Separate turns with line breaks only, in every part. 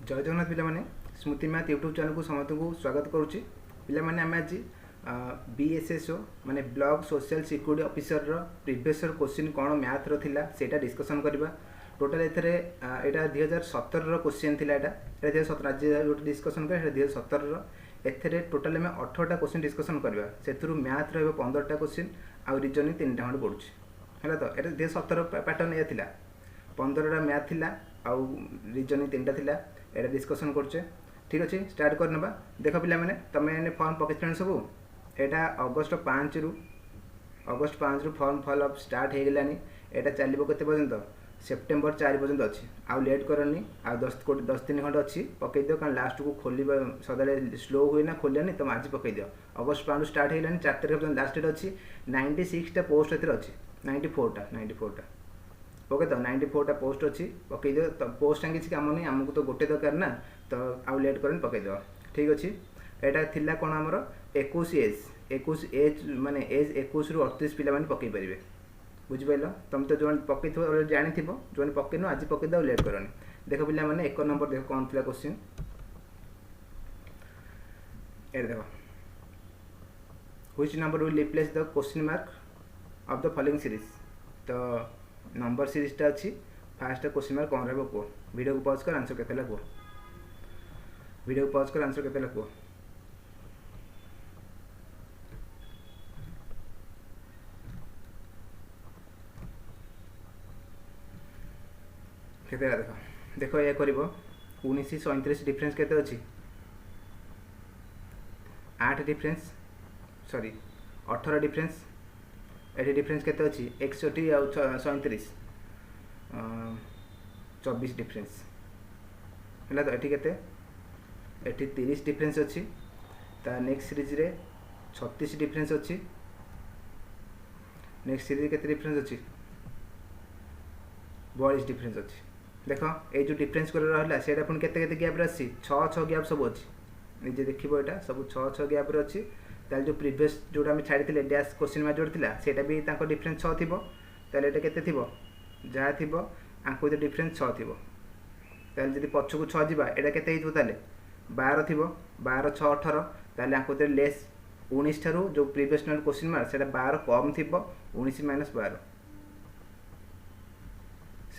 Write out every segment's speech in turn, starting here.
जय जगन्नाथ पिलाने स्मृति math YouTube channel को समस्त को स्वागत करुच्ची पिलाने आम आज बीएसएसओ माने block social security officer previous question कौन मैथ रा सेटा डिस्कसन करवा टोटाल एटा 2017 क्वेश्चन थिला एटा 2017 आज जो डिस्कसन कर 2017 एथरे टोटाल आम 18टा क्वेश्चन डिस्कसन करवा से मैथ रो 15टा क्वेश्चन आउ रीजनिंग 3टा खंड पड़ुछि हैला तो एटा 2017 पैटर्न या थिला 15टा मैथ थिला आउ रीजनिंग 3टा थिला एटा डिस्कसन करछे। ठीक अच्छे स्टार्ट करनबा देख पिला माने तमे फॉर्म पकेछन सब एटा अगस्त 5 रु फॉर्म फॉल अप स्टार्ट हो गलानी एटा चलिबो केते पर्यंत सेप्टेम्बर 4 पर्यंत अछि आउ लेट करनी आ 10 दिन खंड अछि पकई दियो कारण लास्ट को खोलिबा सदाले स्लो होई ना खोलियानी तुम आज पकई दियो अगस्त 5 स्टार्ट हो गलानी 4 तारिख पर्यंत लास्ट डेट अछि 96 टा पोस्ट एथरे अछि 94 टा ओके तो 94टा पोस्ट अच्छी पकई दो तो पोस्ट किसी काम नहीं आमको तो गोटे दरकार ना तो आउ लेट कर पकई दो। ठीक अच्छे एटा थिला कौन आमर 21 एज माने एज 21 रु 38 पिला माने पकई परिबे बुझिपाइल तुम तो जो पकई थो ऑलरेडी जानि थिबो जो पकई नो आज पकई दो लेट करनी देख पिला माने 1 नंबर देख कौन थिला क्वेश्चन ए देखो which number will replace the question mark of the following series तो नंबर सीरीजटा अच्छी फास्ट क्वेश्चन मार्क कौन रहा कह वीडियो को पॉज कर आंसर केते कह वीडियो को पॉज कर आंसर केते कह केते देख देख या कर 1937 डिफरेंस केते अच्छी 8 difference sorry 18 difference eighty difference केते अच्छी 61 आउ 37 24 डिफरेंस है तो एटी केते एटी 30 डिफरेंस अच्छी ता नेक्स्ट सीरीज रे 36 डिफरेंस अच्छी नेक्स्ट सीरीज केते डिफरेंस अच्छी 42 डिफरेंस अच्छी देख ये जो डिफरेंस कर रहा सेटा पुणी केते केते गैप रे आसी 6 गैप सब अच्छी निजे देखिबो एटा सब 6 गैप रे अच्छी ताल जो प्रीवियस जोटा आम छाड़ी डैश क्वेश्चन मार्क जोड़ था सेटा भी तांको डिफरेंस 6 थी ताले एटा केते थिबो जहाँ थी आंको तो डिफरेंस 6 थी ताले जदि पछकु 6 जिबा एटा केते हिजो ताले 12 थी 12 6 18 ताले आंको तो लेस 19 ठारू जो प्रीवियस क्वेश्चन मार्क सेटा 12 कम थी 19 माइनस 12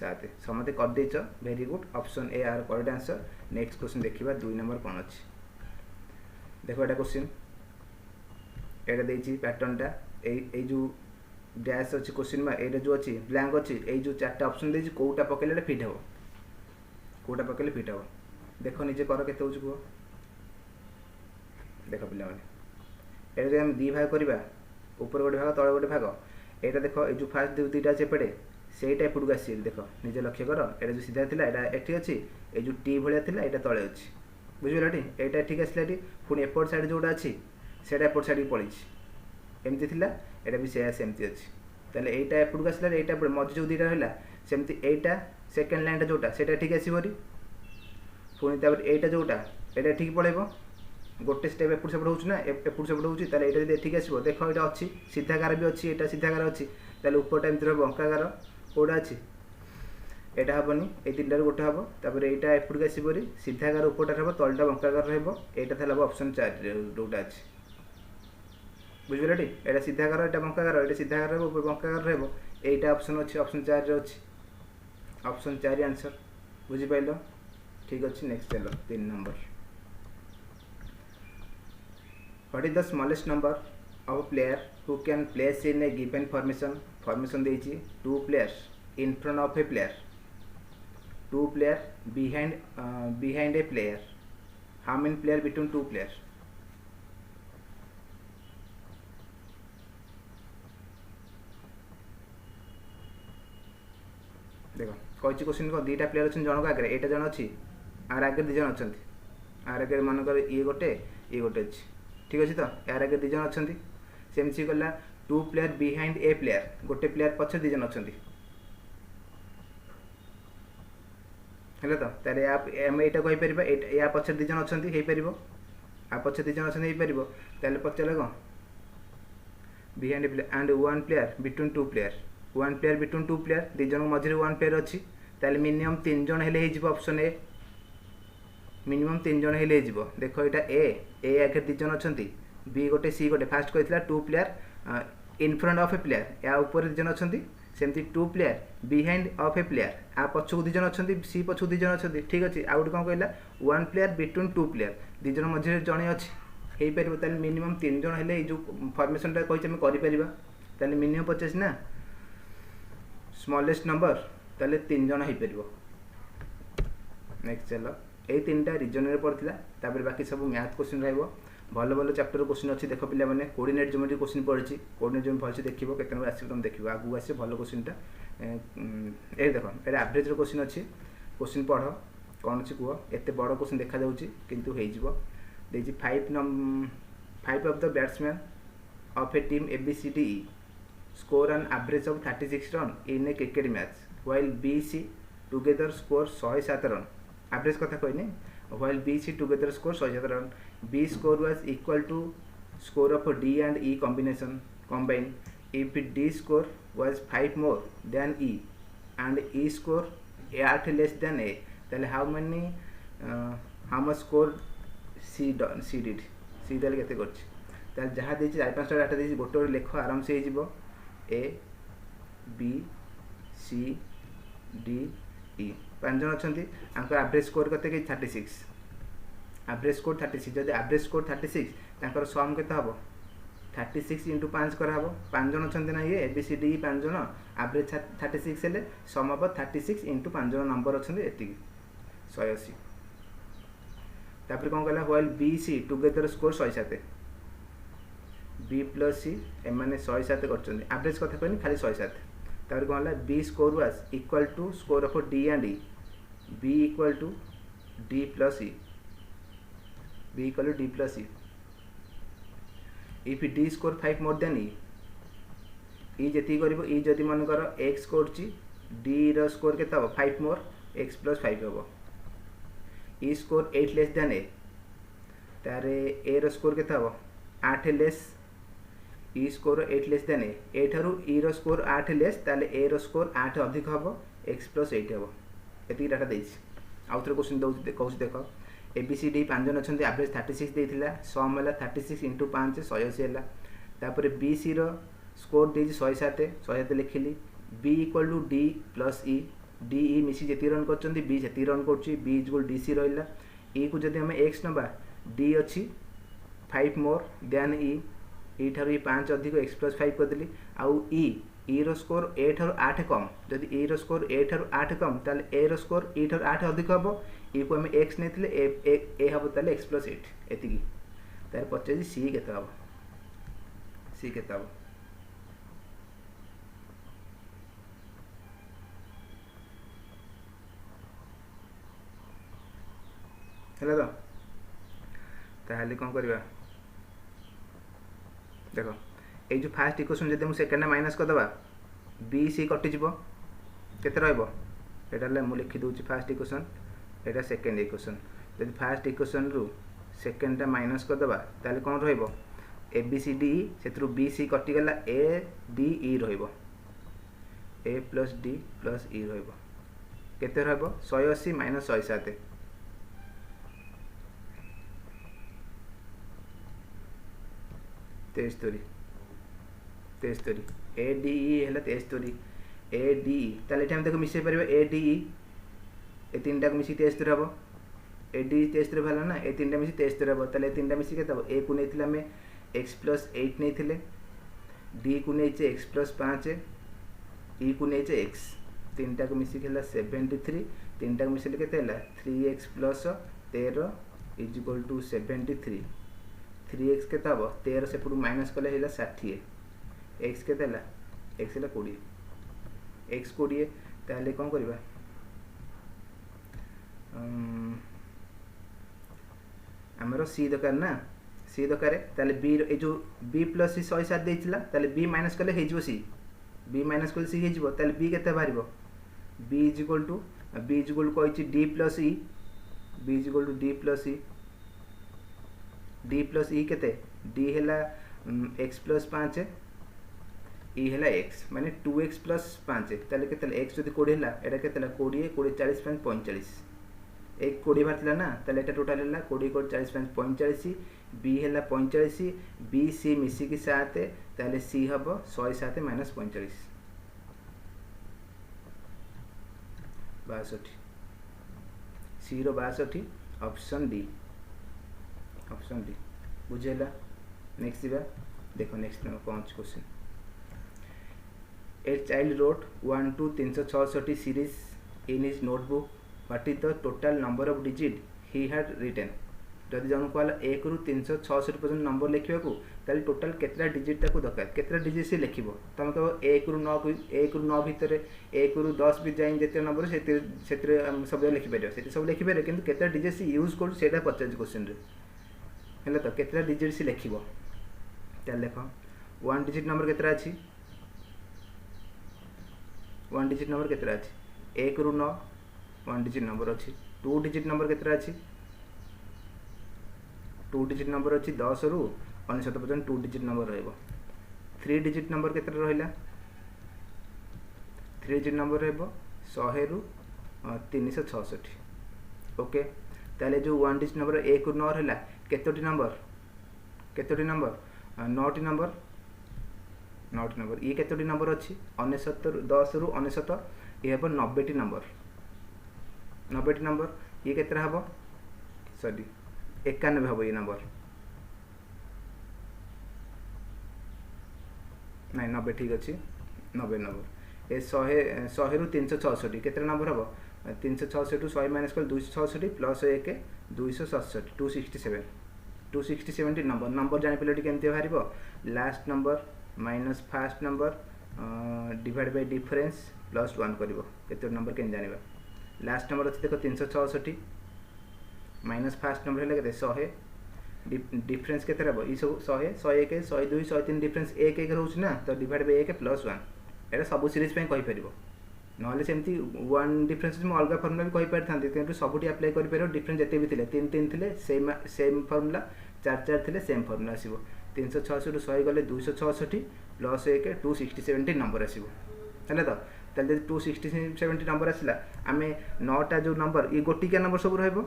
7 समते कर देच very good option A are correct answer. Next question देखिबा 2 नंबर कोन अछि देखो एटा क्वेश्चन एटा देछि पैटर्नटा ए जो डैश अच्छी क्वेश्चन मार्क एटा जो अच्छी ब्लैंक अच्छी ए जो 4टा ऑप्शन देछि कोटा पकेले फिट हो कोटा पकेले फिट हो देखो निजे कर केते होछ को देखो पिला माने एटा हम दी भाग करबा ऊपर गोटे भाग तळे गोटे भाग एटा देखो ए जो फास्ट दुईटा चेपड़े सेटा एपटू आसी देखो निजे लक्ष्य कर एटा जो सीधा थिला एटा एठी अछि ए जो टी भलिया थिला एटा तळे अछि बुझिलाटी एटा ठीक आसलाटी पुनी एपट साइड जोटा अछि सेटा एपट साइड पड़ी एमती थिला एटा भी सेमती अच्छी ताले एटा एपट को आसला एटा मझी जो दुईटा रहा सेमती एटा सेकेंड लाइन जोटा सेटा ठीक आसबरी पुणी तापर एटा जोटा एटा ठीक पड़ेबो गोटे स्टेप एपट सेपट होउछ ना एपट सेपट होउछ ताले एटा जदि ठीक आसबो देखो एटा अच्छी सीधागार भी अच्छी एटा सीधागार अच्छी ताले ऊपरटा एमती रहबो बंकागार कोडा अच्छी एटा हेनी ये 3टार गोटे हम तापर एटा एपट को आसबरी सीधागार ऊपरटा हम तलटा बंकागार रहा एटा था ऑप्शन 4 जोटा अच्छी बुझिपारे एटा सीधागार एटा बंकागार एटा सीधागार बंकागार रहा एटा ऑप्शन अच्छी ऑप्शन 4 रे अच्छी ऑप्शन 4 आंसर बुझिपाइल ठीक अच्छे। नेक्स्ट चलो 3 number what is the smallest number of player who can place in a given formation देछि 2 players in front of a player 2 player behind a player how many player between 2 players देखो कही question को 2टा player अच्छे जनक आगे एटा जन अच्छी are आगे 2 जन अच्छा आर आगे मानकर ये गोटे अच्छी ठीक अच्छे तो यार आगे 2 जन अच्छा सेमती गला 2 प्लेयर बिहाइंड ए प्लेयर गोटे प्लेयर पछे 2 जन अच्छा है तो तारे आम यहाँ कहीपर या पछे 2 जन अच्छा आ पछे 2 जन अच्छा ताले पचारे कौन behind a player and 1 player between 2 player 1 player between 2 player 2 जन मझे 1 प्लेयर अच्छी ताले मिनिमम 3 जन हेले ऑप्शन ए मिनिमम 3 जन हेले जीवो देखो एटा ए आगे 2 जन अछंती बी गोटे सी गोटे फास्ट कहथिला 2 player in front of a player या ऊपर 2 जन अछंती सेमती 2 player behind of a player आ पछकु 2 जन अछंती सी पछकु 2 जन अछंती ठीक अछि आउट कोन कहला 1 प्लेयर बिटवीन 2 प्लेयर 2 जन मझे जणे अछि हेई परिबो ताले मिनिमम 3 जन हेले जो फॉर्मेशन टा कहि हम करि परिबा ताले मिनिमम 50 ना स्मॉलेस्ट नंबर ताले 3 जन हेई परिबो नेक्स्ट चलो ए तीनटा रीजन रे पड़थिला तापर बाकी सब मैथ क्वेश्चन रहइबो भलो भलो चैप्टर क्वेश्चन अछि देखो पिला माने कोऑर्डिनेट ज्योमेट्री क्वेश्चन पड़छि कोऑर्डिनेट ज्योमेट्री भलसे देखिबो केते नंबर आसी तुम देखिबो आगु आसे भलो क्वेश्चन टा ए देखो एटा एवरेज रो क्वेश्चन अछि क्वेश्चन पढो कोन अछि कुहो एते बडो क्वेश्चन देखा जाउछि किंतु हेइ जिवो देछि 5 of the batsman of A team ABCDE score an average of 36 run in a cricket match while BC together score 107 run average कथा कहने while BC together score 107 run B score was equal to score of D and E combined if D score was 5 more than E and E score 8 less than A then how much score C did C दल केते करछि ताल जहा देछि 4-5टा data देछि गोटे लेख आराम से हिजिबो A B C D E 5 जन अछंती आंको एवरेज स्कोर कते के 36 एवरेज स्कोर 36 जदि एवरेज स्कोर 36 तांकर सम केते हबो 36 * 5 करा हबो 5 जन अछंती ना ये ABCD 5 जन एवरेज 36 हेले सम हबो 36 * 5 जन नंबर अछंती एति 180 तापर कोन कहला while BC together score 107 B + C ए माने 107 करछन एवरेज कथा कहनी खाली 107 तापर कोन हला B score was equal to score of D and E B equal to D plus E B equal to D plus E if D score 5 more than E जति करिवो E जति मन कर X स्कोर ची D रो score केता हो 5 मोर X plus 5 हो E score 8 less than A तारे A row score केता हो 8 less E score 8 less than A ठारू E रो स्कोर 8 लेस ताले A रो स्कोर 8 अधिक हबो X plus 8 हबो एति डाटा देछि आउथरे क्वेश्चन दउ देखौ देखो ABCD 5 जन अछंती एवरेज 36 देथिला सम हला 36 * 5 180 हला तापर BC रो स्कोर देछि 107 लिखिली B equal to D plus E DE मिसी जेति रन करचंती B जेति रन करची B equal DC रहइला E को जदि हम X नबा D अछि 5 मोर देन E ठारू ई 5 अधिक X plus 5 कर देली आउ E रो स्कोर A ठारू 8 कम जदि E रो स्कोर A ठारू 8 कम ताले A रो स्कोर E ठारू 8 अधिक हबो E को हम X नेथिले A हबो ताले X plus 8 एतिकी तार पचे C केता हबो C केता हबो हेला तो ताहले कोन करबा देखो ए जो फर्स्ट इक्वेशन जदि हम सेकंड माइनस कर दबा BC कटि जिवो केते रहइबो एटा ले मु लिखि दोछि फर्स्ट इक्वेशन एटा सेकंड इक्वेशन जदि फर्स्ट इक्वेशन रु सेकंड टा माइनस कर दबा ताले कोन रहइबो ABCD सेत्रु BC कटि गला ADE रहइबो A plus D plus E रहइबो केते रहइबो 180 - 107 तेस्तरी ADE हेला तेस्तरी ADE ताले टाइम देखो मिसे परबे ADE ए तीनटा को मिसी तेस्तरी हबो ADE तेस्तरी भला ना ए तीनटा मिसी तेस्तरी हबो ताले तीनटा मिसी केता हबो A को नेथिला में X plus 8 नेथिले D को नेचे X plus 5 E को नेचे X तीनटा को मिसी केला 73 तीनटा को मिसी केते हला 3X plus 13 = 73 3x केता हबो 13 से पुरु माइनस कले हेला 60 x केता हला x हला 20 x 20 ताले कोन करबा हमरो c दकार ना c दकारे ताले b ए जो b plus c 107 देइछला ताले b माइनस कले हे जिवो c b माइनस कले c हे जिवो ताले b केता बारिबो b = कोइछि d plus e b = d plus e D plus E केते D हेला X plus 5 E हेला X माने 2X plus 5 ताले केते X जदि 20 हेला एटा केते 20 40 40 45 एक 20 बाहर ना ताले एटा टोटल है 20 कोड 40 5 45 बी है 45 बी सी मिसिकी 7 ताले सी हम 107 माइनस 45 62 सी रो 62 ऑप्शन डी बुझेला। नेक्स्ट दिबा देखो next number 5 question a child wrote 1 to 366 series in his notebook. What is the total number of digit he had written? जदि जन कहला 1 रु 366 पर्यंत नंबर लिखा ताले टोटाल केतरा डिजिट ताको दरकार केतरा डिजिट से लिखिबो तुम कह 1 रु 9 भितर 1 रु 10 भी जाइन जेते नंबर सेते सब लिखि परियो सेते सब लिखि परियो किंतु केतरा डिजिट से यूज करू सेटा पचास क्वेश्चन रे हेला तो केतरा डिजिट से लिखिबो ताले देखो 1 डिजिट नंबर केतरा अछि 1 डिजिट नंबर केतरा अछि 1 रु 9 1 डिजिट नंबर अछि 2 डिजिट नंबर केतरा अछि 2 डिजिट नंबर अच्छी 10 रु 99 पर्यंत 2 डिजिट नंबर रहिबो 3 डिजिट नंबर केतरा रहिला 3 डिजिट नंबर रहिबो 100 रु 366 ओके ताले जो 1 डिजिट नंबर 1 रु 9 रहला केतोटी नंबर 9टी नंबर ये केतोटी नंबर अच्छी 10 रु 99 ये हम 90टी नंबर ये केतरा हबो सॉरी 91 हम ये नंबर नहीं 90 ठीक अच्छे 90 नंबर ए 100 रु 366 केतरा नंबर हम 366 टू 100 माइनस कर 266 प्लस 1 267 267 नंबर जानी पे केमती बाहर last number minus fast number divide by difference plus 1 कर केते नंबर केन जानिबा लास्ट नंबर अच्छे देखो 366 माइनस फास्ट नंबर है 100 डिफरेंस के ये सब 100 101 102 103 डिफरेंस 1 1 रोच ना तो डिवाइड बाय 1 प्लस 1 एटा सब सीरीज पे कहि परिबो नहले सेमती 1 डिफरेंस में अलग फार्मूला भी कहि परथांती किंतु सबुटी अप्लाई करि परिबो डिफरेंस जते भी थिले 3 3 थिले सेम फार्मूला 4 4 थिले सेम फार्मूला आसीबो 366 टू 100 गले 266 प्लस 1 267 नंबर आसीबो हले तो ताले 267 नंबर आसिला आमे 9टा जो नंबर ये गोटिका नंबर सब रहइबो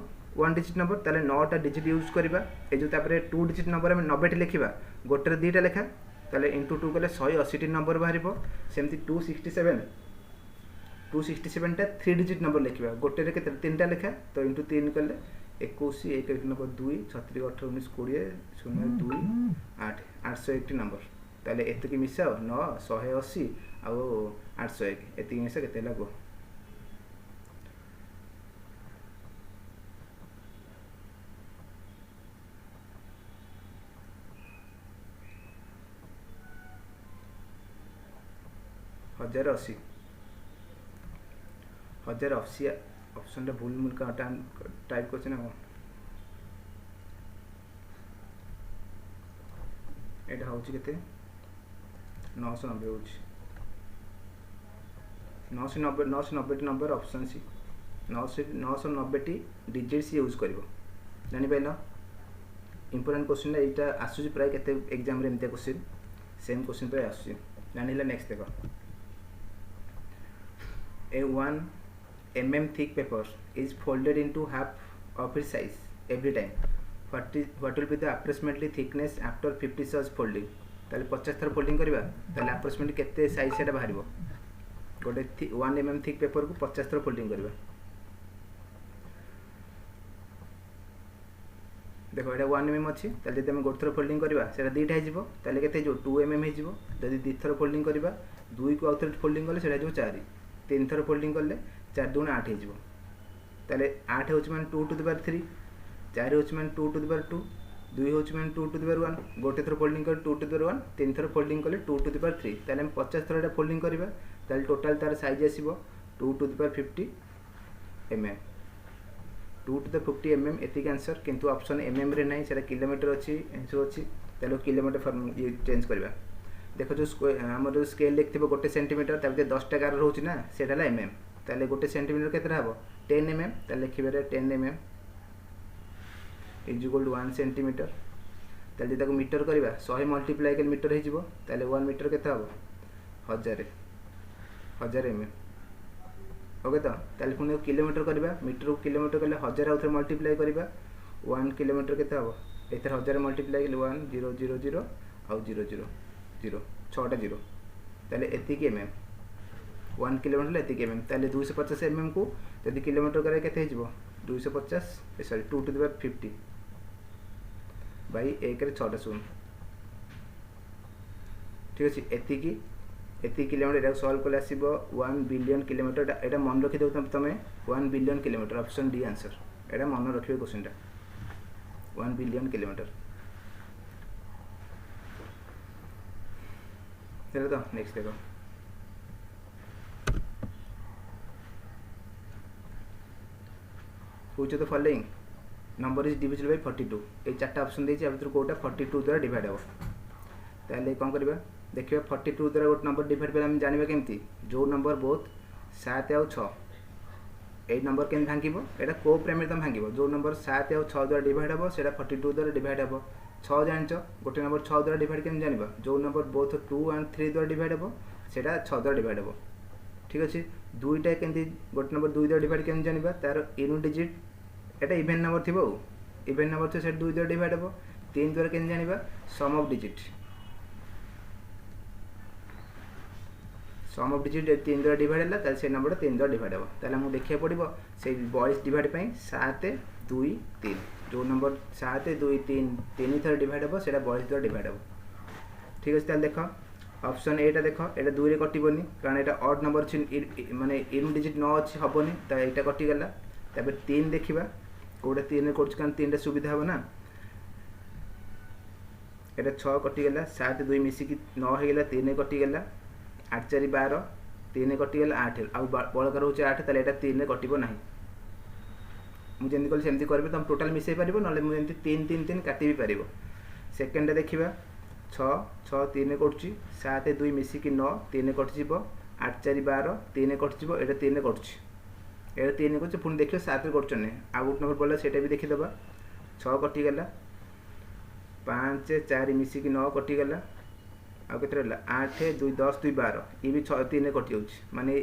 1 डिजिट नंबर ताले 9टा डिजिट यूज करबा ए जो तापरे 2 डिजिट नंबर में 90 टी लिखिबा गोटे दीटा लेखा ताले इनटू 2 गले 180 टी नंबर बाहरिबो सेमती 267 टा 3 डिजिट नंबर लिखिबा गोटे रे केते तीनटा लेखा तो इनटू 3 करले 21 1 नंबर 2 36 18 19 20 0 2 8 801 नंबर ताले एते की मिसाओ 9 180 आ 801 एते मिसा केते लागो हजार 80 ऑप्शन रे भूल मूल का टाइप करछ ना एटा होची केते 990 होची 990 नंबर ऑप्शन सी 990 टी डिजिट सी यूज करबो जानि पाइलो इंपोर्टेंट क्वेश्चन एटा आसुची प्राय केते एग्जाम रे एमते क्वेश्चन सेम क्वेश्चन प्राय आसुची जानिला नेक्स्ट देखो A 1 mm thick paper is folded into half of its size every time. What will be the approximately thickness after 50 such folding? ताले 50 थर फोल्डिंग करबा ताले approximately केते साइज सेटा बाहरिबो गोटे 1 mm thick paper को 50 थर फोल्डिंग करबा देखो एटा 1 mm अछि ताले जदि हम गोटे थर फोल्डिंग करबा सेटा दुईटा हे जिवो ताले केते जो 2 mm हे जिवो जदि दुई थर फोल्डिंग करबा 2 को आउथर फोल्डिंग करले सेटा जो 4 3 थर फोल्डिंग करले 4 2 8 हो ताले 8 होच मान 2 टू द पावर 3 4 होच मान 2 टू द पावर 2 2 होच मान 2 टू द पावर 1 गोटे थर फोल्डिंग कर 2 टू द पावर 1 3 थर फोल्डिंग करले 2 टू द पावर 3 ताले हम 50 थर एटा फोल्डिंग करबा ताले टोटल तार साइज आसीबो 2 to the power 50 mm 2 to the 50 mm एतिक आंसर किंतु ऑप्शन mm रे नै सेटा किलोमीटर अछि आंसर अछि ताले किलोमीटर फॉर्म ये चेंज करबा देखो जो हमर जो स्केल लिखथिबो गोटे सेंटीमीटर ताबे 10 टा गार रहउछि ना सेटा ला mm ताले गोटे सेंटीमीटर केतरा हबो 10 mm ताले लिखिबे 10 mm is equal to 1 centimetre ताले ताको मीटर करबा 100 मल्टीप्लाई कर मीटर हे जिवो ताले 1 मीटर केता हबो 1000 mm ओके तो ताले पुणी किलोमीटर करवा मीटर को किलोमीटर कले 1000 आउ थे मल्टीप्लाई करवा 1 किलोमीटर केते हबो एथर 1000 मल्टीप्लाई 1 0 0 0 आउ 0 0 0 6टा 0 ताले एतिकी एमएम 1 किलोमीटर एतिकी एमएम ताले 250 एमएम को यदि किलोमीटर करे केते हिजबो 250 sorry 2 to the power 50 by 1 रे 6टा 0 ठीक अछि एति किलोमीटर एटा सॉल्व कले आसीबो 1 बिलियन किलोमीटर एटा मन रखि दउ तमे 1 billion kilometre option D answer एटा मन रखिबे क्वेश्चन टा 1 बिलियन किलोमीटर चलो तो नेक्स्ट देखो which of the following number is divisible by 42 ए चारटा ऑप्शन देछि आ भीतर कोटा 42 द्वारा डिवाइड हो ताले कोन करबा देखिए 42 द्वारा गोटे नंबर डिवाइड पे हम जानबा केमती जो नंबर बोथ 7 और 6 ए नंबर केन भांगिबो एटा को प्रेम एकदम भांगिबो जो नंबर 7 और 6 द्वारा डिवाइड हबो सेटा 42 द्वारा डिवाइड हबो 6 जानचो गोटे नंबर 6 द्वारा डिवाइड केन जानबा जो नंबर बोथ 2 एंड 3 द्वारा डिवाइड हबो सेटा 6 द्वारा डिवाइड हबो ठीक अछि दुईटा केनती गोटे नंबर 2 द्वारा डिवाइड केन जानबा तार यूनिट डिजिट एटा इवन नंबर थिबो इवन नंबर तो सेटा 2 द्वारा डिवाइड हबो 3 द्वारा केन जानबा sum of digit sum of digit 3 द्वारा डिवाइड है से नंबर 3 द्वारा डिवाइड हम ताले हमको देखिए पड़ो से 42 डिवाइड 7 2 3 जो नंबर 7 2 3 3 थर डिवाइड हम से 42 द्वारा डिवाइड हम ठीक अच्छे देख ऑप्शन एटा देख एटा 2 रे कटिबनी कारण एटा ऑड नंबर माने इन डिजिट न अछि हबनी त एटा कटिगला तबे 3 देखिबा कोडा 3 रे करछ कारण 3 रे सुविधा हो ना एटा 6 कटिगला 7 2 मिसी की 9 हेगला 3 रे कटिगला 8 4 12 3 कटिगला 8 आ बड़कर हो 8 ताले एटा 3 रे कटिबो नाही मु जेंति कल सेमति करबे तुम टोटल मिसै परिबो नले मु जेंति 3 3 3 काटि भी परिबो सेकंड देखिबा 6 6 3 कटची 7 2 मिसी की 9 3 कटि जिवो 8 4 12 3 कटि जिवो एटा 3 कटची एटा 3 कटची पुनी देखियो 7 रे कटचने आ गुट नंबर बोला सेटा भी देखि दबा 6 कटि गेला 5 4 मिसी की 9 कटि गेला आ केते रहला 8 2 10 2 12 ये भी 6 3 कटि जाउची माने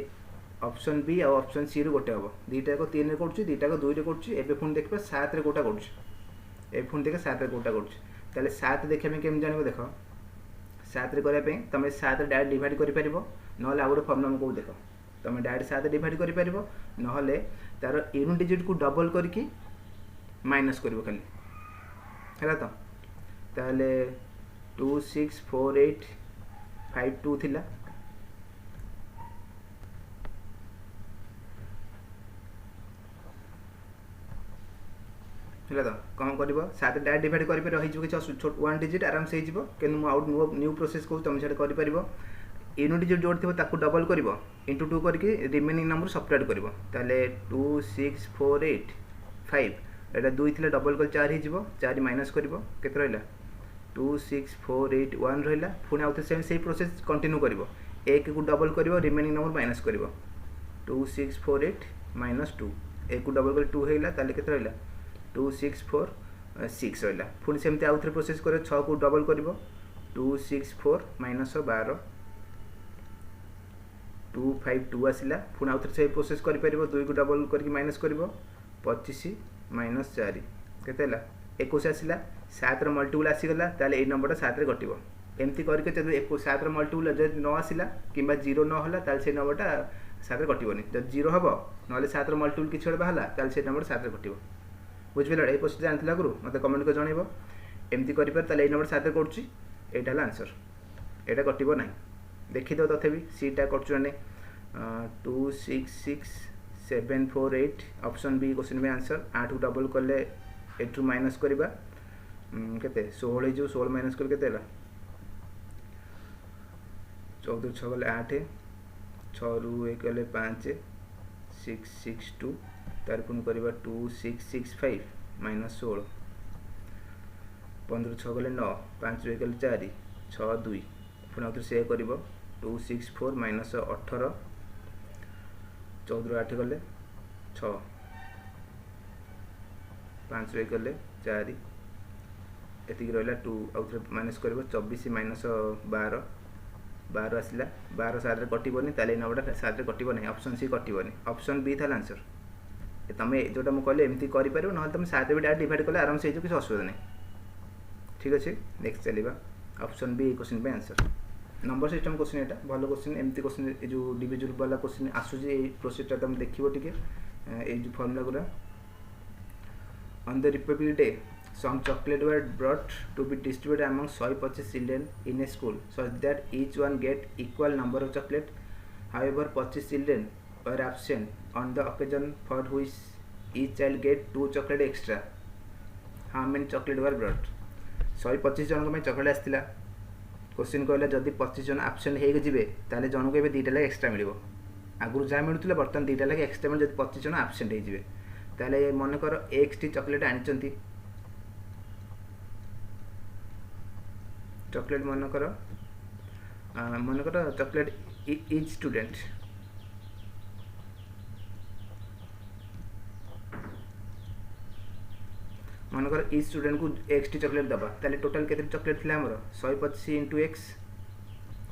ऑप्शन बी और ऑप्शन सी रो गोटे हबो दीटा को 3 रे करछि दीटा को 2 रे करछि एबे फोन देखबा 7 रे कोटा करछि ए फोन देखे 7 रे कोटा करछि ताले 7 देखे में केम जानिबो देखो 7 रे करे पे तमे 7 रे डायरेक्ट डिवाइड करि परिबो नहले आ गोटे फॉर्मूला को देखो तमे डायरेक्ट 7 डिवाइड करि परिबो नहले तार यूनिट डिजिट को डबल करके माइनस करबो खाली हैला तो ताले 264852 थिला हैला तो कौन करबो 7 डायरेक्ट डिवाइड करि पर रहि जो कि छोट 1 डिजिट आराम से हिजबो केन मु आउट न्यू प्रोसेस को तुम सेट करि परिबो यूनिट डिजिट जोड़ थिबो ताकू डबल करबो इनटू 2 करके रिमेनिंग नंबर सबट्रैक्ट करबो ताले 26485 एटा 2 थिले डबल कर 4 हिजबो 4 माइनस करबो केते रहला 26481 रहला पुणी आउथे सेम प्रोसेस कंटिन्यू करिवो 1 को डबल करिवो रिमेनिंग नंबर माइनस करिवो 2648 माइनस 2 1 को डबल कर 2 हेला ताले केते रहला 2646 रहला पुणी सेमते आउथे प्रोसेस करे 6 को डबल करिवो 264 माइनस 12 252 आसिला पुणी आउथे से प्रोसेस करि परिवो 2 को डबल करके माइनस करिवो 25 माइनस 4 केते हला 21 आसिला 7 रो मल्टीपल आसी गला ताले ए नंबर 7 रे कटिवो एमती करके जब 7 रो मल्टीपल जब न आसिला किबा 0 न होला ताले से नंबर 7 रे कटिवोनी जब 0 हबो नले 7 रो मल्टीपल किछ बाहला ताले से नंबर 7 रे कटिवो बुझबेला ए पोस्ट जानथिला गुरु मते कमेंट को जणैबो एमती करि पर ताले ए नंबर 7 रे करछि एटा हला आंसर एटा कटिवो नाही देखि दो तथेबी सीटा करछु ने 266748 ऑप्शन बी क्वेश्चन में आंसर 8 को डबल करले एटू माइनस करबा केते 16 जो 16 माइनस कर केते हला 14 6 गले 8 6 रु 1 गले 5 662 तार पुन करबा 2665 माइनस 16 15 6 गले 9 5 रु 1 गले 4 6 2 पुन आउथर से करबो 264 माइनस 18 14 8 गले 6 5 रु 1 गले 4 एतिक रहला 2 आउथर माइनस करबो 24 माइनस 12 12 आसला 12 7 कटोनी ताले 9टा 7 कटो ना ऑप्शन सी कटोनी ऑप्शन बी था आंसर तुम जोटा मुझे कहले एमती कर ना तुम 7 भी डायरेक्ट डिवाइड कले आराम से किसी असुविधा नहीं ठीक अच्छे नेक्स्ट चलवा ऑप्शन बी क्वेश्चन पे आंसर नंबर सिस्टम क्वेश्चन एटा भल क्वेश्चन एमती क्वेश्चन जो डिविजन वाला क्वेश्चन आसूसी प्रोसेसटा तुम देखिए टिके जो फॉर्मूला गुरा on the Republic day some chocolate were brought to be distributed among 125 children in a school such that each one get equal number of chocolate. However, 25 children were absent on the occasion for which each child get 2 chocolate extra. How many chocolate were brought? 125 जन को chocolate आसला question कहला जदि 25 जन absent हो जाए ताले जन को 2टा लगे एक्सट्रा मिल आगुरी जहाँ मिलूला बर्तमान 2टा लगे एक्सट्रा मिल जब 25 जन आबसेंट हो ताले मनकर एक्स टी चॉकलेट आनी चॉकलेट मनकर चॉकलेट इज स्टूडेंट मनकर इज स्टूडेंट को एक्स टी चॉकलेट दबा ताले टोटल केते चॉकलेट थिला हमर 125 इंटू एक्स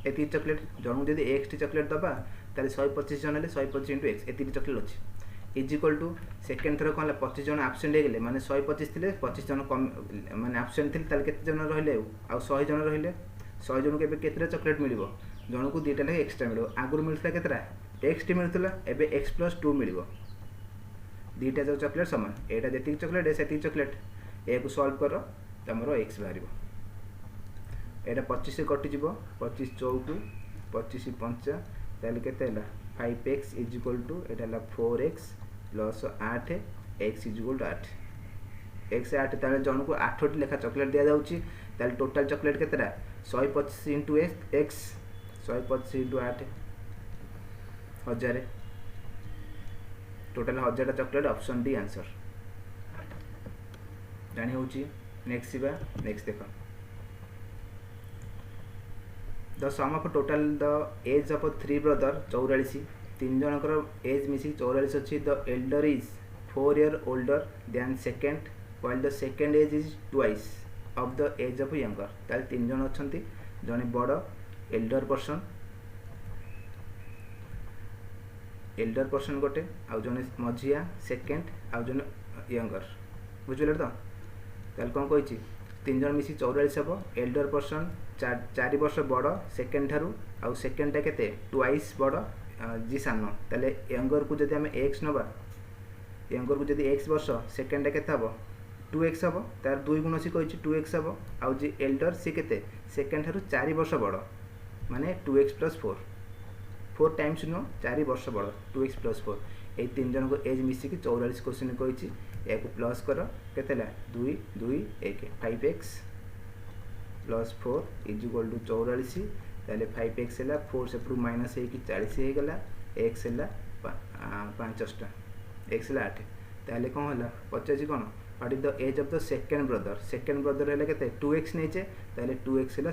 एति चॉकलेट जन जदि एक्स टी चॉकलेट दबा ताले 125 जन ले 125 इंटू एक्स एति चॉकलेट अछि इज इक्वल टू सेकेंड थर कहला 25 जन आबसेंट हो गले माने 125 थिले 25 जन कम माने आबसेंट थिले ताले केते जन रहिले आ 100 जन रहिले 100 जन को केते चॉकलेट मिलिबो जन को 2टा ले एक्स्ट्रा मिलिबो आगुर मिलथला केतरा एक्स टी मिलथला एबे x + 2 मिलिबो 2टा जो चॉकलेट समान एटा जेति चॉकलेट सेति चॉकलेट ए को सॉल्व कर तमरो x बाहर एटा 25 से कटि जीवो 25 चौकु 25 5 ताले केते हला 5x = एटा हला 4x + 8 x = 8 x 8 ताले जन को 8 टी लेखा चॉकलेट दिया जाउची ताले टोटल चॉकलेट केतरा 125 into x 125 into 8 1000 total 1000 chocolate option D answer जानी होची नेक्स्ट सिबा नेक्स्ट देखो the sum of total the age of 3 brother 44 तीन जनकर एज मिसी 44 अच्छी the elder is 4 years older than second while the second age is twice of the age of younger ताल तीन जन अच्छी जने बड़ एल्डर पर्सन गोटे आउ जने मझिया सेकेंड आउ जने यंगर बुझिले तो ताल कौन कही तीन जन मिसी 44 हम एल्डर पर्सन 4 वर्ष बड़ सेकेंड ठारू आउ सेकेंडटा केते ट्वाइस बड़ जी सान ताले यंगर को जदि आम एक्स नवा यंगर को जदि एक्स वर्ष सेकेंडटा केते हम 2x हम तार 2 गुण सी कही 2x हम आउ जी एल्डर सी केते सेकेंड ठारू 4 वर्ष बड़ माने 2x + 4 4 टाइम्स नो 4 वर्ष बड़ 2x + 4 ये तीन जन को एज मिसिकी 44 क्वेश्चन कही या प्लस कर केते 2 2 1 5x + 4 = 44 ताले 5x है 4 से माइनस हो 40 हो गला x है 5 x है 8 ताले कौन है पचास कौन what is the age of the second brother है केते 2x नहीं ताले 2x है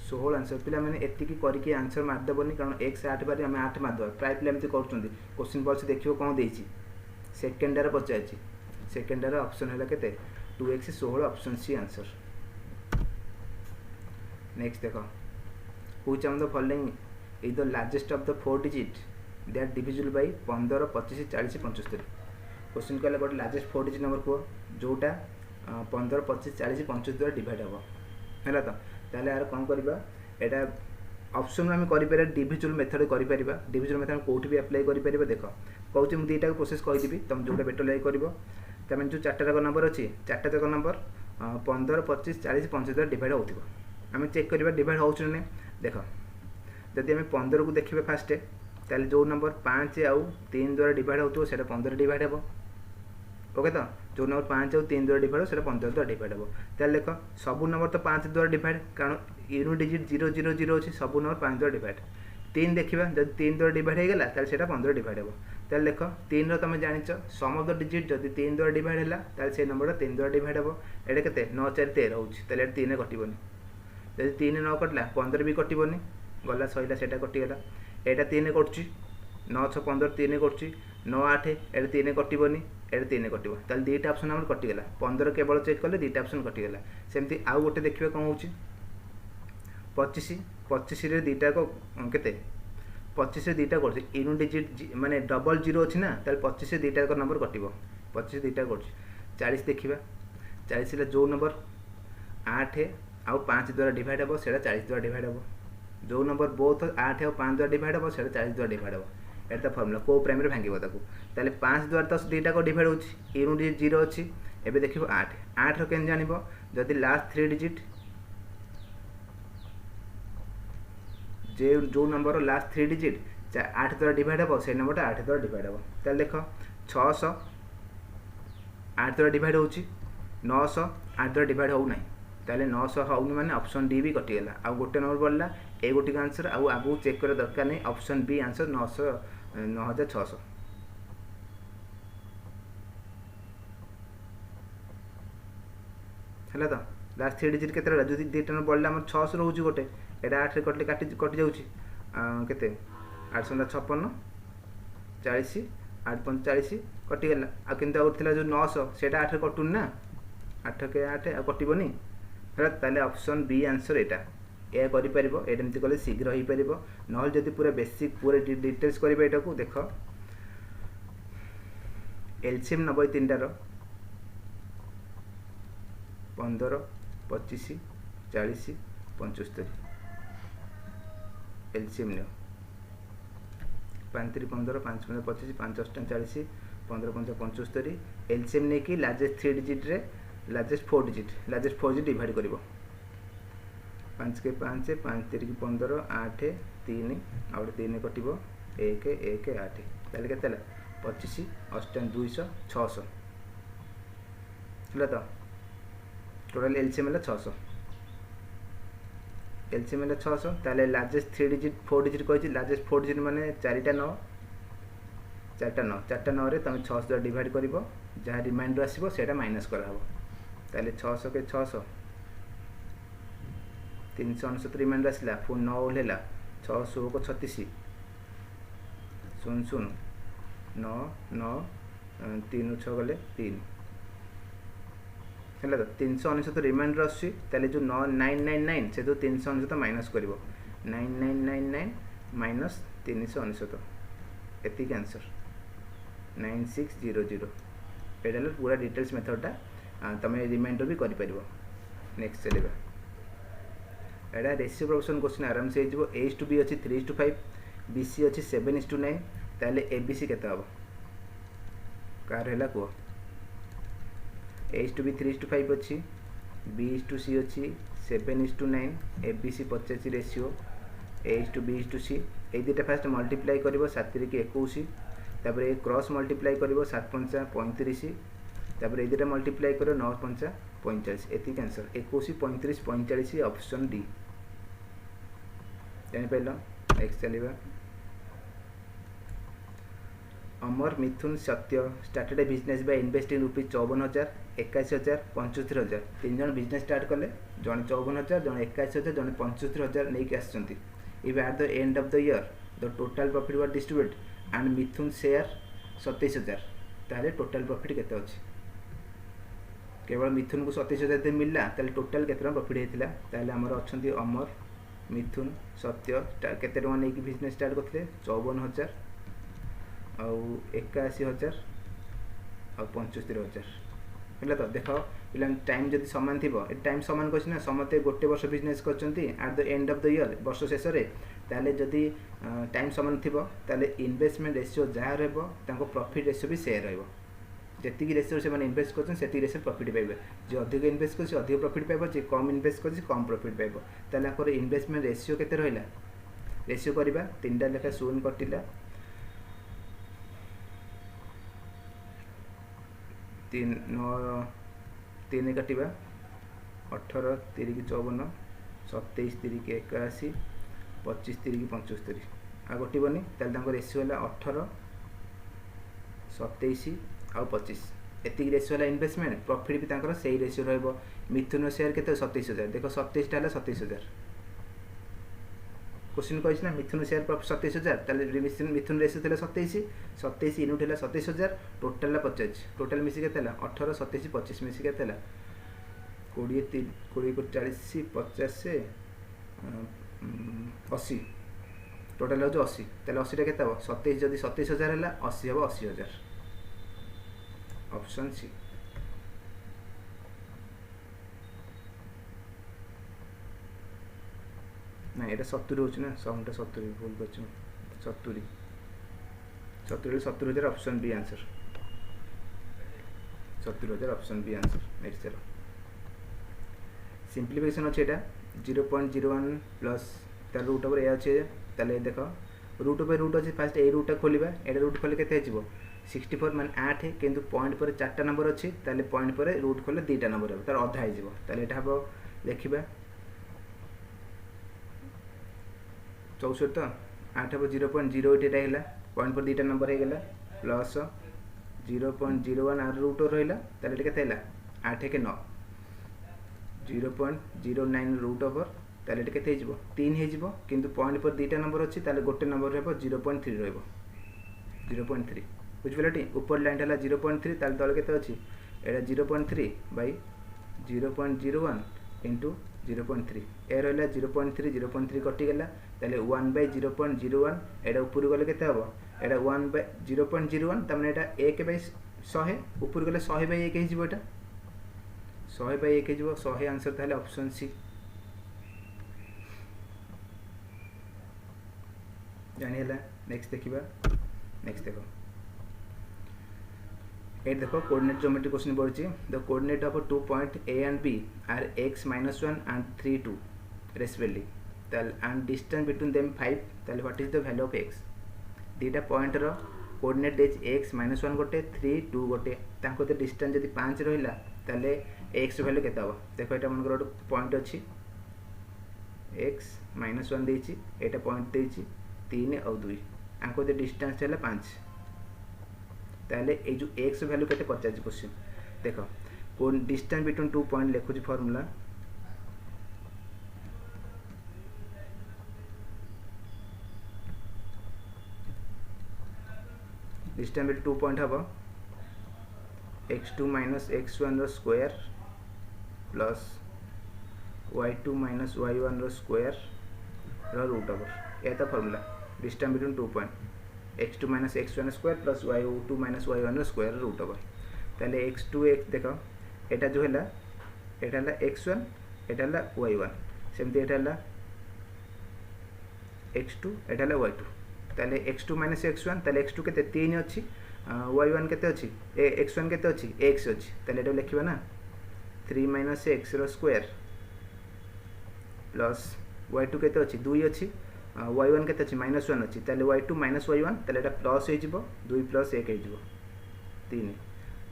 16 आंसर पिला मैंने एतिकी करके आंसर मारदेबनी कारण x 8 बार आम 8 मारदेव प्राय पिला एमती कर क्वेश्चन भलसे देखिए कौन देती सेकेंडार पचार सेकेंडार ऑप्शन है केते 2x 16 option C answer next देखो which among the following is the largest of the 4 digit that divisible by 15 25 40 75 question कहला गोटे लार्जेस्ट 4 डिजिट नंबर को जोटा 15 25 40 75 द्वारा डिवाइड हम है तो ताले यार कौन करबा एटा ऑप्शन में करिपारे डिविजिबल मेथड करिपारिबा डिविजिबल मेथड कोठी भी अप्लाई करिपारिबा देखो कहूँ मुझे दुईटा प्रोसेस कहीदेवी तुम जोटा बेटर लाइक कर तमें जो 4टा जाक नंबर अच्छी 4टा जाक नंबर 15 25 40 25 द्वारा डिवाइड होती आम चेक करवा डिवाइड हो देख जदि आम 15 को देखिए फास्ट ताले जो नंबर 5 आउ 3 द्वारा डिवाइड होती है 15 डिवाइड हे ओके तो जो नंबर 5 आउ 3 द्वारा डिवाइड हो 15 द्वारा डिवाइड हे ताले देख सब नंबर तो 5 द्वारा डिवाइड कारण यूनिट डिजिट 0 0 0 अच्छी सब नंबर 5 द्वारा डिवाइड 3 देखा जब 3 द्वारा डिवाइड हो गला ताले 15 डिवाइड हे ताले देख 3 रो तुम जानिच सम ऑफ द डिजिट जब 3 द्वारा डिवाइड है ताले से नंबर 3 द्वारा डिवाइड हे एटा केते 9 4 13 होउछि ताले 3 कटिबनी जब 3 9 कटला 15 भी कटिबनी गला सइला सेटा कटिगला एटा 3 कटछि 9 6 15 3 कटछि 9 8 एटा 3 कटिबनी एटा 3 कटिबो ताले दुईटा ऑप्शन हमर कटिगला 15 केवल चेक कले दुईटा ऑप्शन कटिगला सेमती आउ गोटे देखिबा कोन होउछि 25 पचिश दुईटा के 25 दुईटा कर यूनिट डिजिट माने डबल जीरो अच्छी ना, ताल 25 दुईटा नंबर कटो 25 दुईटा कर 40 देखा 40 जो नंबर 8 आउ 5 द्वारा डिवाइड हे से 40 द्वारा डिवाइड हे, जो नंबर बोथ 8 और 5 द्वारा डिवाइड हे से 40 द्वारा डिवाइड हे। एटा फॉर्मूला को प्राइम रे भांगिबो ताको, ताले 5 द्वारा तो दुईटा को डिवाइड होची यूनिट डिजिट जीरो अच्छी। एबे देखिबो 8 रो केन जानिबो जदि लास्ट 3 डिजिट जो नंबर लास्ट 3 डिजिट 8 द्वारा डिवाइड हे से नंबर 8 द्वारा डिवाइड हे। ताले देख 600 8 द्वारा डिवाइड होची 900 8 द्वारा डिवाइड हो ना, ताले 900 होनी माने ऑप्शन डी भी कटिगला। आ गोटे नंबर बढ़ला ए गोटे आंसर आगू चेक कर दरकार नहीं, ऑप्शन बी आंसर 9600 है। तो लास्ट 3 डिजिट के जो दुईटा नंबर बढ़ला 600 रोचे गोटे एटा 8 कटले कटि जाऊँगी के 856 40 8 45 कटिगला। आ किंतु आउला जो 900 से 8 कटुन ना 8 के 8 आ कटोनी है। ताले ऑप्शन बी आंसर एटा ए करि परिबो, एमती कले शीघ्र हो पारिबो। नहल जदि पूरा बेसिक पूरा डिटेल्स करिबे एटा को देख एलसीएम नबे तीनटार 15 25 40 75 एलसीएम नियो 5 3 15 5 15 25 5 8 40 15 5 75 एलसीएम नहीं कि लार्जेस्ट 3 डिजिट रे लार्जेस्ट 4 डिजिट डिवाइड करिवो 5 के 5 5 3 की 15 8 3 और 3 कटिवो 1 1 8 ताले केते ला 25 8 200 600 हला। तो टोटल एलसीएम है 600 एलसीएम है 600 ताले लार्जेस्ट 3 डिजिट 4 डिजिट कहि लार्जेस्ट 4 डिजिट माने 4टा 9 4टा 9 रे तुम 600 द्वारा डिवाइड करिवो, जहाँ रिमाइंडर आसीबो सेटा माइनस करा हबो। ताले 600 के 600 369 रिमाइंडर आसला पुन 9 ओल्हेला 600 को 36 0 0 9 9 3 6 गले 3 है। तो 399 रिमाइंडर आसी ताले जो 999 से तो 399 माइनस करिवो 9999 माइनस 399 एतिक आंसर 9600 एटा पूरा डिटेल्स मेथडटा तुम रिमाइंडर भी करि परिबो। नेक्स्ट चलेगा एटा रेशियो प्रोपोर्शन क्वेश्चन आराम से हो एच टू बी अच्छी 3:5 बीसी अच्छी 7:9 ताले एबीसी केते हबो कार हैला को एच टू बी 3:5 अच्छी बी टू सी अच्छी 7:9 ABC 85 ratio H to B to C A दुटा फास्ट मल्टीप्लाई करिवो 7 3 की 21 तापर ए क्रॉस मल्टीप्लाई करिवो 7 5 35 तापर ए दुटा मल्टीप्लाई करो 9 5 45 एतिक आंसर 21 35 45 ऑप्शन डी जानि पाइलो। नेक्स्ट चलिबा अमर मिथुन सत्य started A business by investing rupees 54,000 81,000 75,000 तीन जन बिजनेस स्टार्ट कले जन 54,000 जन 81,000 जन 75,000 नहीं कि आसचंती। If at the end of the year the total profit were distribute and Mithun share 27,000 ताले टोटल प्रॉफिट केते अछि केवल मिथुन को 27,000 मिलला ताले टोटल केते प्रॉफिट हेतिला ताले हमर अछंती अमर मिथुन सत्य केते टका नै कि बिजनेस स्टार्ट करथिले 54,000 आउ 81,000 आउ 75,000 है। तो देख पिला टाइम जदि सामान थी टाइम सामान कह ना समते गोटे वर्ष बिजनेस करते eight the end of the year वर्ष शेष ताले जदि टाइम सामान थी ताले इन्वेस्टमेंट रेशियो जहाँ रहा प्रॉफिट रेशियो भी सेम रही जी रेशियो से इन्वेस्ट कर रेशियो प्रॉफिट पाइबे जो अधिक इन्वेस्ट कर अधिक प्रॉफिट पाइब जी कम इन्वेस्ट कर कम प्रॉफिट पाइब ताले इन्वेस्टमेंट रेशियो केते रहिला रेशियो करबा तीनटा लेखा शून्य कटिला 3 काटिबा 18 3 की 54 27 3 की 81 25 3 की 75 आ कटिबनी ताले रेशियो है 18 27 आउ 25 एतिक रेशियो है इन्वेस्टमेंट प्रॉफिट भी तांकर सही रेशियो रहबो। मिथुन शेयर केते 27,000 देखो 27 टा 27,000 क्वेश्चन कहिस ना मिथुन शेयर 27,000 ताले मिथुन रेशियो थिला 27 यूनिट है 27,000 टोटल 50 टोटल मिसी केते 18 27 25 मिसी केते 20 20 को 40 50 80 टोटाल हो 80 ताले 80 के 27 जदि 27,000 है 80 हम 80,000 ऑप्शन सी। ना ये 70 हो समटा 70 भूल कर 70 70,000 option B answer 70,000 option B answer. Next चलो सिंप्लिफिकेशन अच्छे यहाँ 0.01 प्लस तार रूट ओवर ए अच्छे ताले देख रूट ओवर रूट अच्छे फास्ट ए रूटा खोलिबा एटा रूट खोले केते हिजबो 64 मान 8 किंतु पॉइंट पर 4टा नंबर अच्छी ताले पॉइंट पर रूट खोले 2टा नंबर हे तार अधा हिजबो ताले एटा हबो देखिबा 64 तो 8 हबो 0.08 एटा हैला पॉइंट पर 2टा नंबर हे गेला प्लस 0.01 आर रूट ओवर रहिला ताले केते हैला 8 के 9 0.09 रूट ओवर ताले केते हिजबो 3 हिजबो किंतु पॉइंट पर 2टा नंबर अच्छी ताले गोटे नंबर रहबो 0.3 रहबो 0.3 बुझिपलाटी ऊपर लाइन है 0.3 ताले तले केते अछि एटा 0.3 बाय 0.01 इंटू 0.3 ए रहला 0.3 0.3 कटि गेला ताले 1 बाय 0.01 एटा ऊपर गले केते हबो एटा 1 बाय 0.01 तमने एटा 1 बाय 100 ऊपर गले 100 बाय 1 हिजबो एटा 100 बाय 1 हिजबो 100 आंसर ताले ऑप्शन सी जानी है। नेक्स्ट देखिबा नेक्स्ट देखो ये देखो कोऑर्डिनेट ज्योमेट्री क्वेश्चन पड़छि the coordinate of 2 point A and B are x minus 1 and 3 2 respectively and distance between them 5 ताले what is the value of x दीटा पॉइंट रो कोऑर्डिनेट देछि x minus 1 गोटे 3 2 गोटे तांको ते डिस्टेंस जदि 5 रहिला ताले x वैल्यू केते हबो देखो एटा मन करो पॉइंट अछि x minus 1 देछि एटा पॉइंट देछि 3 और 2 आंको ते डिस्टेंस है 5 ताले ए जो x वैल्यू केते पचास क्वेश्चन देखो कोन डिस्टेंस बिटवीन 2 पॉइंट लिखुची फार्मूला डिस्टेंस बिटवीन 2 पॉइंट हबो x2 माइनस x1 रो square plus y2 minus y1 रो स्क्वायर रो रूट ओवर एता formula distance between 2 point x2 minus x1 square plus y2 minus y1 square root over ताले x2 x देखो एटा जो हैला एटा हैला x1 एटा हैला y1 सेमती एटा हैला x2 एटा हैला y2 ताले x2 माइनस x1 ताले x2 केते 3 अछि y1 केते अछि x1 केते अछि x अछि ताले एटा लिखिबा ना 3 माइनस x रो स्क्वायर प्लस y2 केते अछि 2 अछि y1 केते अछि -1 अछि ताले y2 माइनस y1 ताले एटा प्लस हे जिवो 2 प्लस 1 हे जिवो 3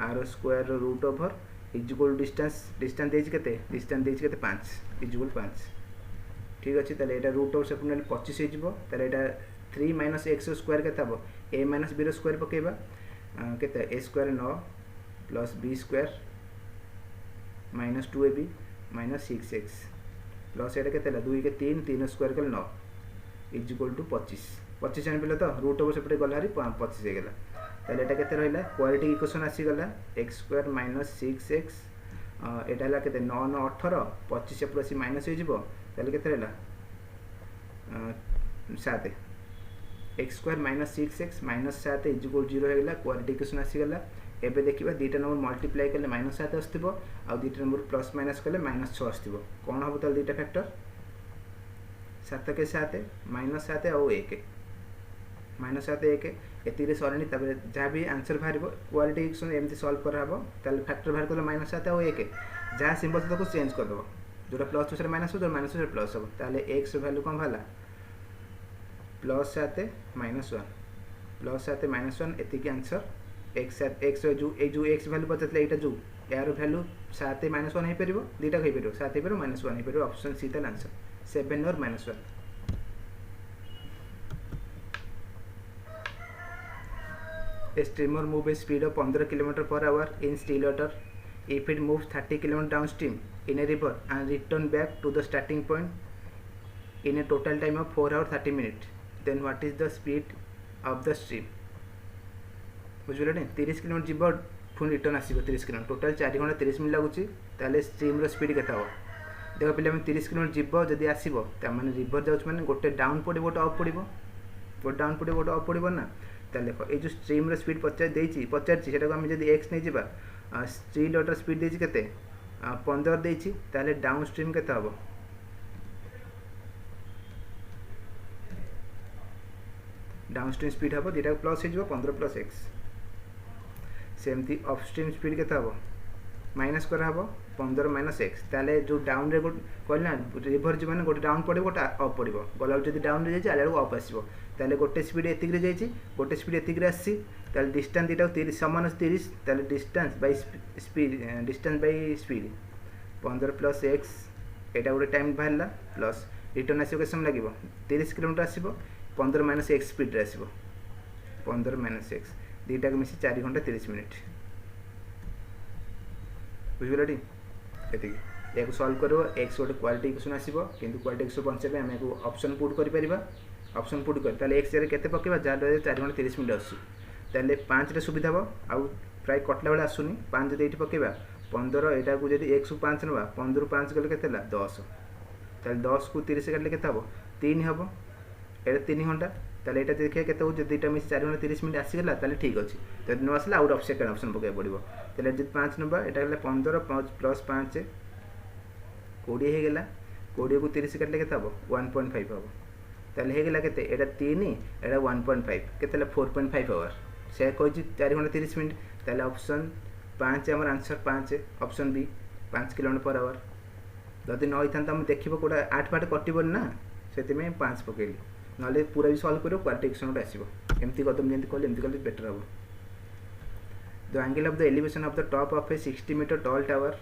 are square root over equal distance distance देछि केते डिस्टेंस देछि केते 5 इक्वल 5 ठीक अछि ताले एटा रूट ओवर सेपन 25 हे जिवो ताले एटा 3 माइनस x स्क्वायर केते हबो a माइनस b रो स्क्वायर पकेबा केते a square 9 plus b square minus 2ab minus 6x plus एटा केते 2 के 3 3 स्क्वायर के 9 इज इक्वल टू 25 25 जान पिले तो रूट ओवर सेपटे गला हरी 25 हे गेला ताले एटा केते रहइला क्वाड्रेटिक इक्वेशन आसी गला x स्क्वायर माइनस 6x एटा हला केते 9 9 18 25 से प्लस माइनस हो जिवो ताले केते रहइला 7 x square minus 6x minus 7 is equal 0 हे गेला क्वाड्रेटिक इक्वेशन आसी गला एबे देखिबा दीटा नंबर मल्टीप्लाई करले माइनस 7 आस्तिबो आ दीटा नंबर प्लस माइनस करले माइनस 6 आस्तिबो कोन हबो ताले दीटा फैक्टर 7 के 7 माइनस 7 और 1 माइनस 7 1 एतिरे सरणी तबे जा भी आंसर बाहरिबो क्वालिटी इक्वेशन एमती सॉल्व करहबो ताले फैक्टर बाहर करले माइनस 7 और 1 जा सिंबल तो चेंज कर दबो जोटा प्लस से माइनस हो जो माइनस से प्लस हो ताले x वैल्यू कोन भाला प्लस 7 माइनस 1 प्लस 7 माइनस 1 एतिके आंसर x जो x वैल्यू पचतले एटा जो यार वैल्यू 7 माइनस 1 हे परिबो दीटा हे परिबो 7 हे परिबो माइनस 1 हे परिबो ऑप्शन सी ताले आंसर 7 और -1 A streamer move a speed of 15 km/h in still water. If it moves 30 km downstream in a river and return back to the starting point in a total time of 4 hours 30 minutes, then what is the speed of the stream? बुझिले 30 km जीव पुन return आसीबो 30 km total 4 घंटा 30 minute लागुची ताले stream रो speed केता हो देख पे 30 kilometre जीव जदि आसो मैंने रिभर जाऊँ मैंने गोटे डाउन पड़ो गोटे अफ पड़ो गोटे डाउन पड़ो गोटे अफ पड़ो ना ताले देख ये जो स्ट्रीम स्पीड पचार आम जब एक्स नहीं जावा स्ट्रीम वाटर स्पीड देती के 15 देती ताले डाउन स्ट्रीम के हम डाउन स्ट्रीम स्पीड हम दुटा प्लस हो 15 प्लस एक्स सेमती अप स्ट्रीम स्पीड के हम माइनस कराब 15 माइनस एक्स ताले जो डाउन रे कहना रिभर जी मैंने गोटे डाउन पड़ो गोटे अफ पड़ो गला जब डाउन रे जाए अप आसो ताले गोटे स्पीड एतिक जाइए गोटे स्पीड एतिक आसी डिस्टेंस दुटा 30 सामान 30 ताले distance by speed distance by speed 15 plus x यहाँ गोटे टाइम बाहर प्लस रिटर्न आसो के समय लगे 30 किलोमीटर आसो 15 माइनस एक्स स्पीड आसो 15 माइनस एक्स दुटा को मिसी 4 घंटा 30 मिनिट बुझे ये या सल्व कर एक्स गोटे क्वालिटी इक्वेशन आसो कि क्वालिटी इक्वेशन बचाई आम ऑप्शन पुट कर ऑप्शन पुट कर एक्स जगह के पकेबा जहाँ 4 घंटा 30 मिनिट आसुले 5 सुविधा हम आउ प्राय कटला बेले आसुनी 5 जब ये पकेबा 15 यहाँ को जब एक्स 5 ना 15 5 गले के 10 10 को 30 काटले के 3 हम ये 3 घंटा ताले यहाँ देखिए के दुटा मिस 4 घंटा 30 मिनिट आसीगला ठीक अच्छे जब न आसला आउट सेकेंड ऑप्शन पकड़ पड़ो ताले जब 5 नंबर यहाँ 15 प्लस 5 20 होगा 20 को 30 काटले के 1.5 हम ताले होगा के 3 यहाँ 1.5 के 4.5 आवर से कही 4 घंटा 30 मिनिट ताले ऑप्शन 5 आम answer 5 option B 5 kilometre per hour जदि न होता आम देखो कौटा 8 पार्ट कटन ना से 5 पकईली ना पूरा भी सल्व कर क्वालिटी इक्वेशन गोटे आसो एमती कदम जमी कहले एमती कले बेटर हम the angle of the elevation of the top of a 60 metre tall tower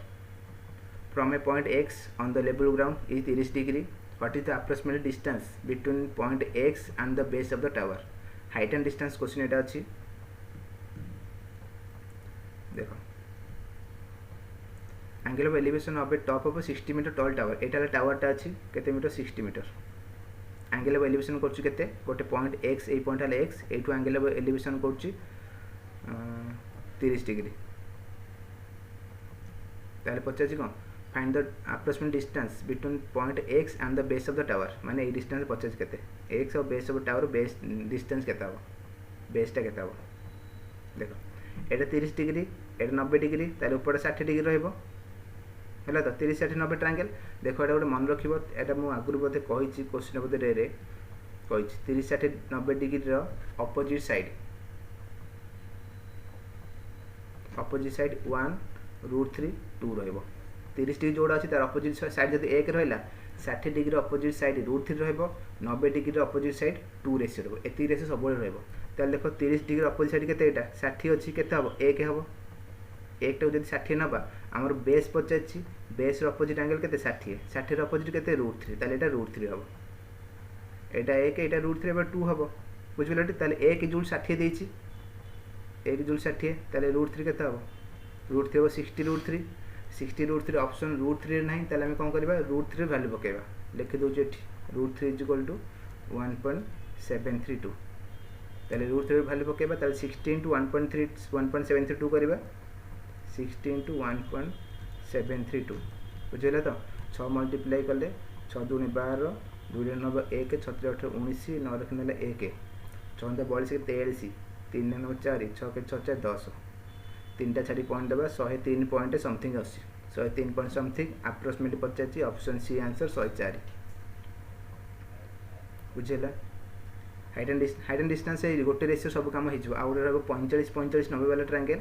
from a point X on the level ground is 30 degree what is the approximate distance between point X and the base of the tower height and distance question यहाँ अच्छी देख angle of elevation of a top of 60 metre tall tower यहाँ टावरटा अच्छी केते metre 60 metre angle of elevation करछि केते गोटे पॉइंट एक्स ए पॉइंट हला एक्स एठू एंगल ऑफ एलिवेशन करछि 30 डिग्री ताले पचाछि कोन find the approximate distance between point X and the base of the tower माने ए डिस्टेंस पचाछि केते एक्स और base of tower base distance केते हो बेसटा केते हो देखो एटा 30 डिग्री एटा 90 डिग्री ताले ऊपर 60 डिग्री रहइबो है तो 30 60 90 ट्रायंगल देखो ये गोटे मन रख मुझे आगुरी बोधे कही क्वेश्चन बोधे रे कही 30 60 90 डिग्री अपोजिट साइड 1√3 2 रहा 30 डिग्री जोड़ा अच्छी तार अपोजिट साइड जब 1 रहा 60 degree opposite side √3 90 degree opposite side 2 ratio रही रेसियो सब ताल देख 30 डिग्री अपोजिट साइड के 60 अच्छी के 1 हम एक टाक जब 60 ना आमर बेस पचार बेस अपोजिट एंगल के 60 60 अपोजिट के √3 ताले एटा √3 हम एटा 1 एटा √3 2 हम बुझे ताले 1 जूल 60 देछि 1 जूल 60 ताले √3 के हम √3 हम 60 √3 ऑप्शन √3 ना ताले हम कौन करबा √3 वैल्यू पकेबा लिखि दोछि एठी √3 = 1.732 ताले √3 वैल्यू पकेबा ताले 16 * 1.732 करबा 16 * 1.732 बुझे तो 6 मल्टीप्लाई कले 6 दूनी 12 2 9 1 6 8 19 9 रख ना 1 6 42 43 3 9 4 6 के 6 4 10 3टा छाड़ी पॉइंट देवा 103 पॉइंट समथिंग आसी 103 पॉइंट समथिंग अप्रोक्सीमेटली पचार ऑप्शन सी आंसर 104 बुझेला हाइट एंड डिस्टेंस गोटे रेशियो सब काम हो आउ गोटे 45 45 90 वाला ट्रायंगल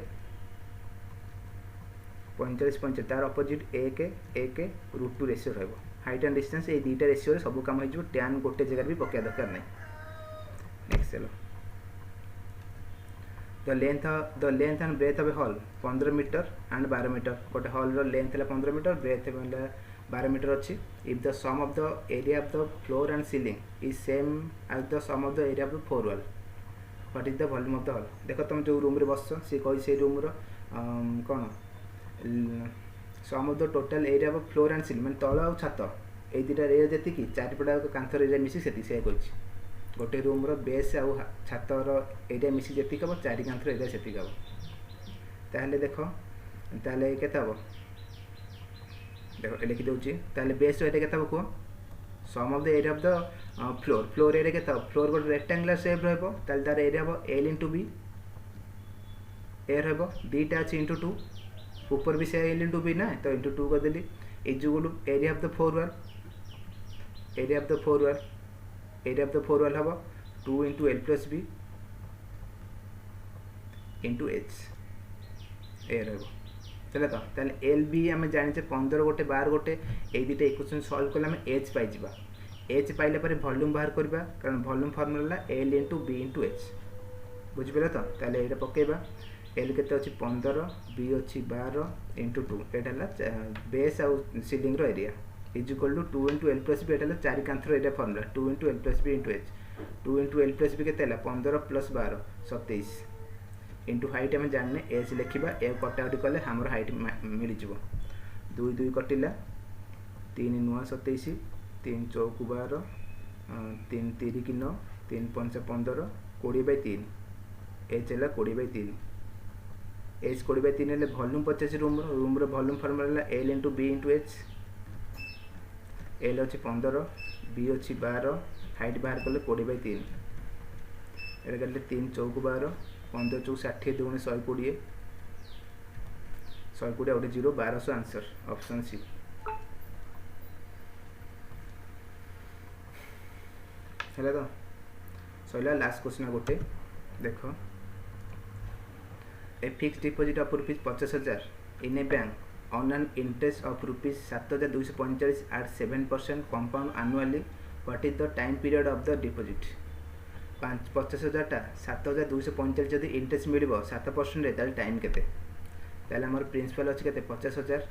45 45 तार अपोजिट 1 1 √2 रेशियो रहा हाइट एंड डिस्टेंस ये दुटा रेशियो सब कम हो टैन गोटे जगह भी पकड़ा दरकार नहीं नेक्स्ट चलो the length and breadth of a hall 15 metre and 12 metre गोटे हॉल रो लेंथ है 15 मीटर ब्रेथ है 12 मीटर अच्छी if the sum of the area of the floor and ceiling is same as the sum of the area of the four wall what is the volume of the hall देख तुम जो room रे बस सी कही से room रो कौन sum of the total area of floor and ceiling मैं तल आ छात ये दुटा एरिया जी चारिपटा कांथर एरिया मिसी से कही गोटे रूम रो बेस आउ छातर एरिया मिसी जी हम 4 कांथर एरिया से हम ताहले देख ताहले केते हम देखो ये लिखी दूची ताले बेस एरिया केता को sum of the area of the floor area केता फ्लोर गोटे रेक्टेंगुलर शेप रहबो ताले तार एरिया हो l into b ए रहबो बीटा अछि into 2 ऊपर भी से l into b ना तो into 2 कर देली equal to area of the four wall हबो 2 into l plus b into h ए रहबो चले तो ताले एल बी आम जाने 15 गोटे 12 गोटे ये दुटा इक्वेशन सॉल्व कले आम एच पाई एच पाइला पर वॉल्यूम बाहर करबा कारण volume formula L into B into H बुझिपारे तो ताले एटा पकेबा एल केते अछि 15 बी अछि 12 इंटू 2 एटा बेस आउ सीलिंग रो area is equal to 2 into L plus B एटा चारि कांथर area formula 2 into L plus B into H 2 into L plus B केते 15 प्लस 12 27 इंटू हाइट आम जाने एच लिखा ए कटाकटी कले हमर हाइट मिल जाव 2 2 कटिला 3 नुआ 27 3 चौक 12 3 3 कि 9 3 5 15 20/3 एच है 20/3 एच 20/3 है volume 50 room volume formula L into B into H L अच्छी 15 बी अच्छी 12 हाइट बाहर कले 20/3 एटा कले 3 चौक 12 15 चौक 60 2 120 120 गोटे 0 1200 आंसर ऑप्शन सी है तो सैला लास्ट क्वेश्चन गोटे देख a fixed deposit of rupees 50,000 in a bank on an interest of rupees 7,245 at 7% compound annually what is the time period of the deposit 50,000 टा 7,245 जदि इंटरेस्ट मिल 7% रे ताले टाइम केते ताले हमर प्रिंसिपल अछि केते 50,000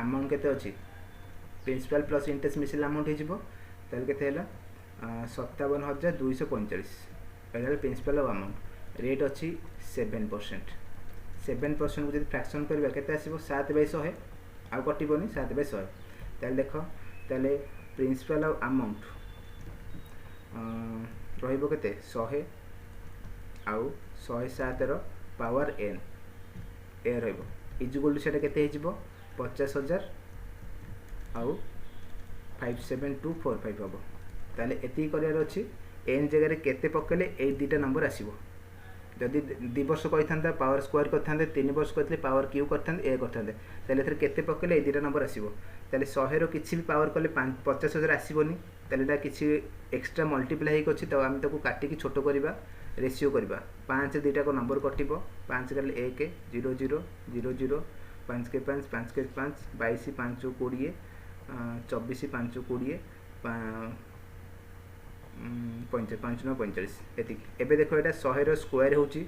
अमाउंट केते अछि प्रिंसिपल प्लस इंटरेस्ट मिसिल अमाउंट हे जिवो ताले केते हला 57,245 एटा प्रिंसिपल अमाउंट रेट अछि 7% 7% को जदि फ्रैक्शन करबा केते आसीबो 7/100 आ कटिबोनी 7/100 ताले देखो ताले प्रिंसिपल अमाउंट रहिबो केते 100 आउ 107 रो पावर n ए रहिबो इक्वल टू सेटा केते हे जिवो 50,000 आउ 57245 हबो ताले एती करियार अछि n जगह रे केते पकेले ए दुटा नंबर आसीबो जदि 2 वर्ष कहिथांदा पावर स्क्वायर करथांदे 3 वर्ष कहतले पावर क्यू करथांदे ए करथांदे ताले एथरे केते पकेले ए दुटा नंबर आसीबो ताले 100 रो किछि भी पावर कले 50,000 आसीबोनी ताले एटा किछि एक्स्ट्रा मल्टीप्लाई हेक अछि त हम ताको काटी की छोटो करबा रेशियो करबा 5 दुटा को नंबर कटिबो 5 करले 1 0 0 0 0 5 के 5 5 के 5 22 5 20 24 5 20 5 9 45 एति एबे देखो एटा 100 रो स्क्वायर होची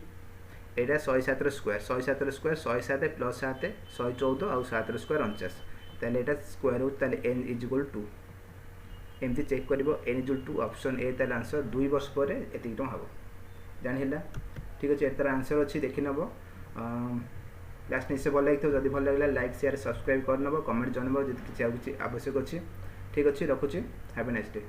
एटा 107 रो स्क्वायर 107 रो स्क्वायर 107 प्लस 7 114 और 7 रो स्क्वायर 49 ताले एटा स्क्वायर हो ताले n = 2 एमती चेक करिवो n = 2 ऑप्शन ए ताले आंसर 2 वर्ष पर एति टम हबो जानि हैला ठीक अछि एतर आंसर अछि देखि नबो लास्ट निसे भल लागितो जदि भल लागला लाइक शेयर सब्सक्राइब कर नबो कमेंट जनबो जदि किछि आवश्यक अछि ठीक अछि रखुछि हैव अ नाइस डे।